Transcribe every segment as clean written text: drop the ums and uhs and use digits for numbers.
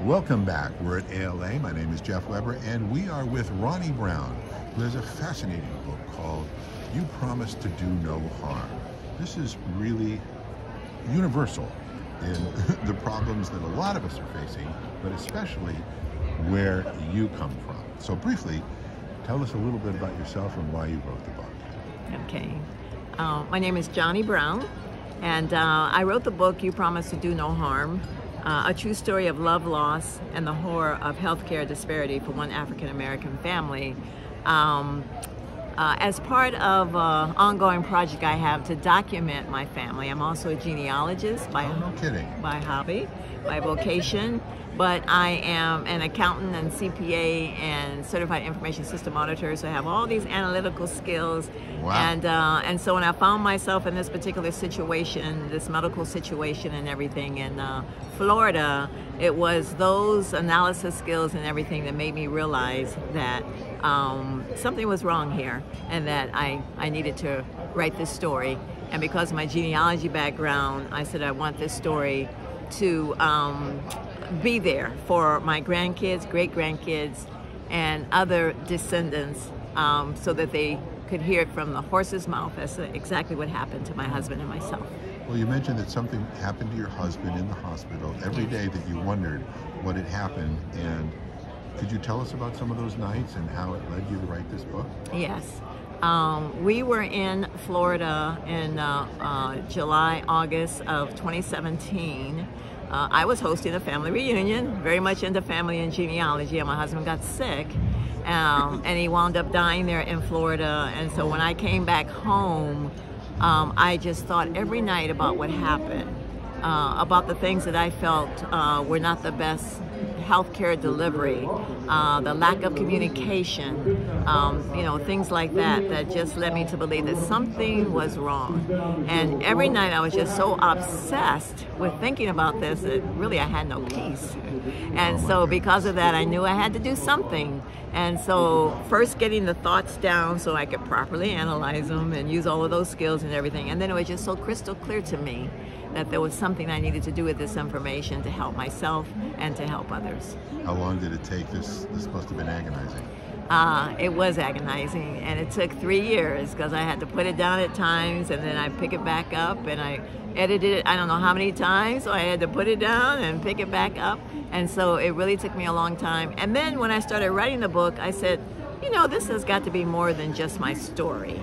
Welcome back. We're at ALA. My name is Jeff Weber, and we are with Ronnie Brown, who has a fascinating book called You Promise to Do No Harm. This is really universal in the problems that a lot of us are facing, but especially where you come from. So briefly, tell us a little bit about yourself and why you wrote the book. Okay. My name is Jonnie Brown, and I wrote the book You Promise to Do No Harm, a true story of love, loss, and the horror of healthcare disparity for one African-American family. As part of an ongoing project I have to document my family. I'm also a genealogist by hobby, by vocation, but I am an accountant and CPA and certified information system auditor, so I have all these analytical skills. Wow. And so when I found myself in this particular situation, this medical situation and everything in Florida, it was those analysis skills and everything that made me realize that something was wrong here and that I needed to write this story. And because of my genealogy background, I said I want this story to be there for my grandkids, great-grandkids, and other descendants so that they could hear it from the horse's mouth as to exactly what happened to my husband and myself. Well, you mentioned that something happened to your husband in the hospital every day that you wondered what had happened, and could you tell us about some of those nights and how it led you to write this book? Yes. We were in Florida in July, August of 2017. I was hosting a family reunion, very much into family and genealogy, and my husband got sick, and he wound up dying there in Florida. And so when I came back home, I just thought every night about what happened, about the things that I felt were not the best healthcare delivery, the lack of communication, things like that just led me to believe that something was wrong. And every night I was just so obsessed with thinking about this that really I had no peace. And so because of that, I knew I had to do something. And so first getting the thoughts down so I could properly analyze them and use all of those skills and everything. And then it was just so crystal clear to me that there was something I needed to do with this information to help myself and to help others. How long did it take? This must have been agonizing. It was agonizing, and it took 3 years because I had to put it down at times, and then I pick it back up, and I edited it I don't know how many times, so I had to put it down and pick it back up, and so it really took me a long time. And then when I started writing the book, I said, this has got to be more than just my story.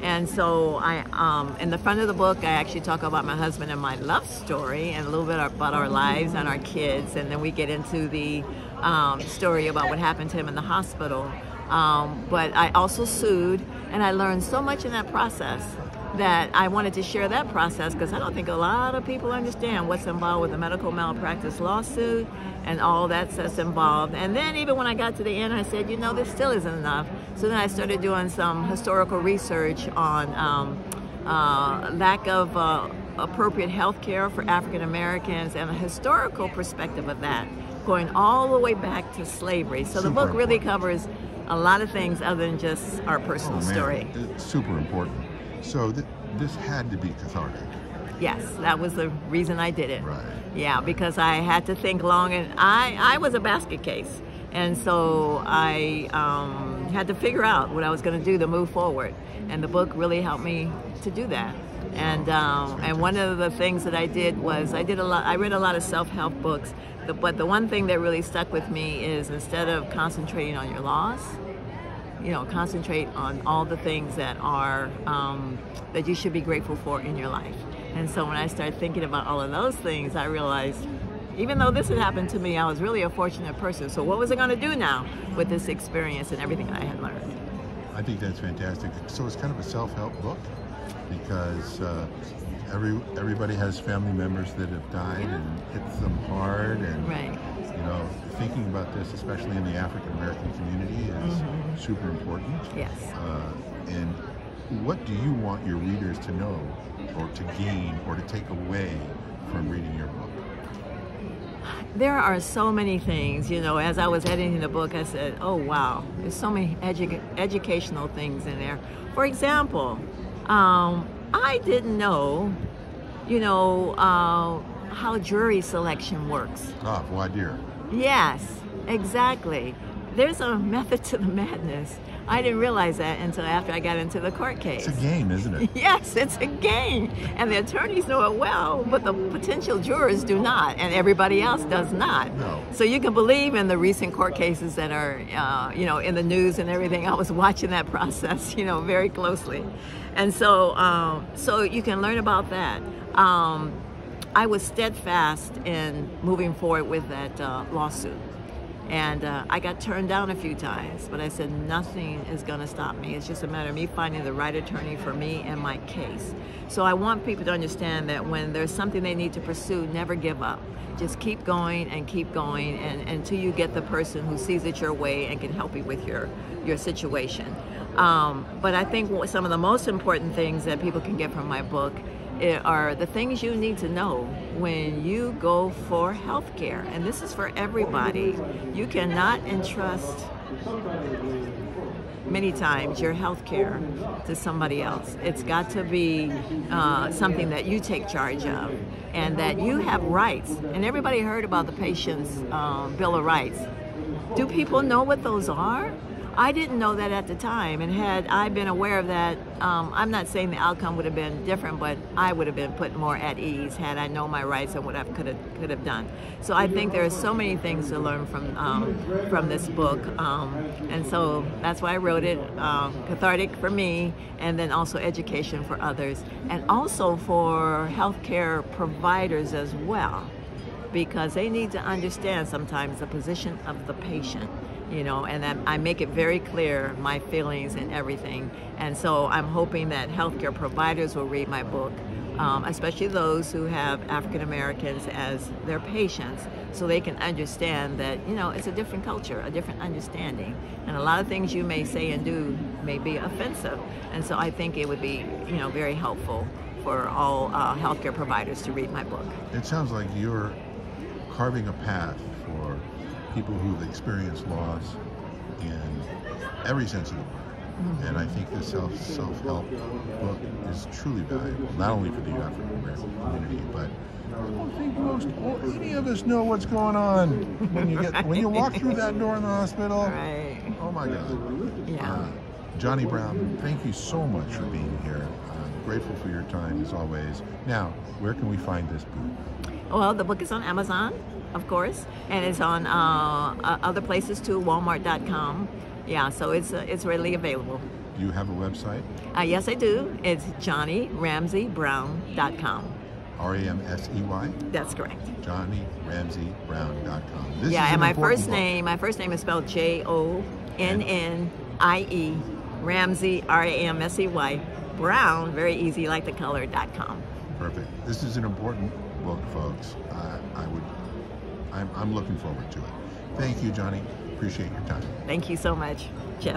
And so in the front of the book, I actually talk about my husband and my love story and a little bit about our lives and our kids. And then we get into the story about what happened to him in the hospital. But I also sued, and I learned so much in that process that I wanted to share that process because I don't think a lot of people understand what's involved with a medical malpractice lawsuit and all that's involved. And then even when I got to the end, I said, this still isn't enough. So then I started doing some historical research on lack of appropriate health care for African Americans and a historical perspective of that, going all the way back to slavery. So the book really covers a lot of things other than just our personal story. It's super important. So this had to be cathartic. Yes, that was the reason I did it. Right. Yeah, because I had to think long, and I was a basket case. And so I had to figure out what I was going to do to move forward. And the book really helped me to do that. And one of the things that I did was I read a lot of self-help books, but the one thing that really stuck with me is instead of concentrating on your loss, concentrate on all the things that are that you should be grateful for in your life. And so when I started thinking about all of those things, I realized even though this had happened to me, I was really a fortunate person. So what was I going to do now with this experience and everything that I had learned? I think that's fantastic. So it's kind of a self-help book because everybody has family members that have died and hits them hard, and right. Thinking about this, especially in the African-American community, is super important. Yes. And what do you want your readers to know or to gain or to take away from reading your book? There are so many things, as I was editing the book, I said, oh wow, there's so many educational things in there. For example, I didn't know, how jury selection works. Oh, voir dire. Yes, exactly. There's a method to the madness. I didn't realize that until after I got into the court case. It's a game, isn't it? Yes, it's a game. And the attorneys know it well, but the potential jurors do not, and everybody else does not. No. So you can believe in the recent court cases that are, in the news and everything. I was watching that process, very closely. And so, so you can learn about that. I was steadfast in moving forward with that lawsuit. And I got turned down a few times, but I said nothing is going to stop me. It's just a matter of me finding the right attorney for me and my case. So I want people to understand that when there's something they need to pursue, never give up. Just keep going and until you get the person who sees it your way and can help you with your situation. But I think some of the most important things that people can get from my book are the things you need to know when you go for health care. And this is for everybody. You cannot entrust many times your health care to somebody else. It's got to be something that you take charge of and that you have rights. And everybody heard about the patient's Bill of Rights. Do people know what those are? I didn't know that at the time, and had I been aware of that, I'm not saying the outcome would have been different, but I would have been put more at ease had I known my rights and what I could have done. So I think there are so many things to learn from this book, and so that's why I wrote it. Cathartic for me, and then also education for others, and also for healthcare providers as well, because they need to understand sometimes the position of the patient. And that I make it very clear, my feelings and everything. And so I'm hoping that healthcare providers will read my book, especially those who have African Americans as their patients, so they can understand that, it's a different culture, a different understanding. And a lot of things you may say and do may be offensive. And so I think it would be, very helpful for all healthcare providers to read my book. It sounds like you're carving a path for people who've experienced loss in every sense of the word. And I think this self-help book is truly valuable, not only for the African-American community, but I don't think any of us know what's going on when you walk through that door in the hospital. Right. Oh my God. Yeah. Jonnie Brown, thank you so much for being here. I'm grateful for your time as always. Now, where can we find this book? Well, the book is on Amazon, of course, and it's on other places too, Walmart.com. Yeah, so it's readily available. You have a website? Yes, I do. It's JonnieRamseyBrown.com. R-A-M-S-E-Y? That's correct. JonnieRamseyBrown.com. Yeah, and my first name is spelled J-O-N-N-I-E, Ramsey, R-A-M-S-E-Y, Brown, very easy, like the color.com. Perfect. This is an important book, folks. I'm looking forward to it. Thank you, Jonnie. Appreciate your time. Thank you so much, Jeff.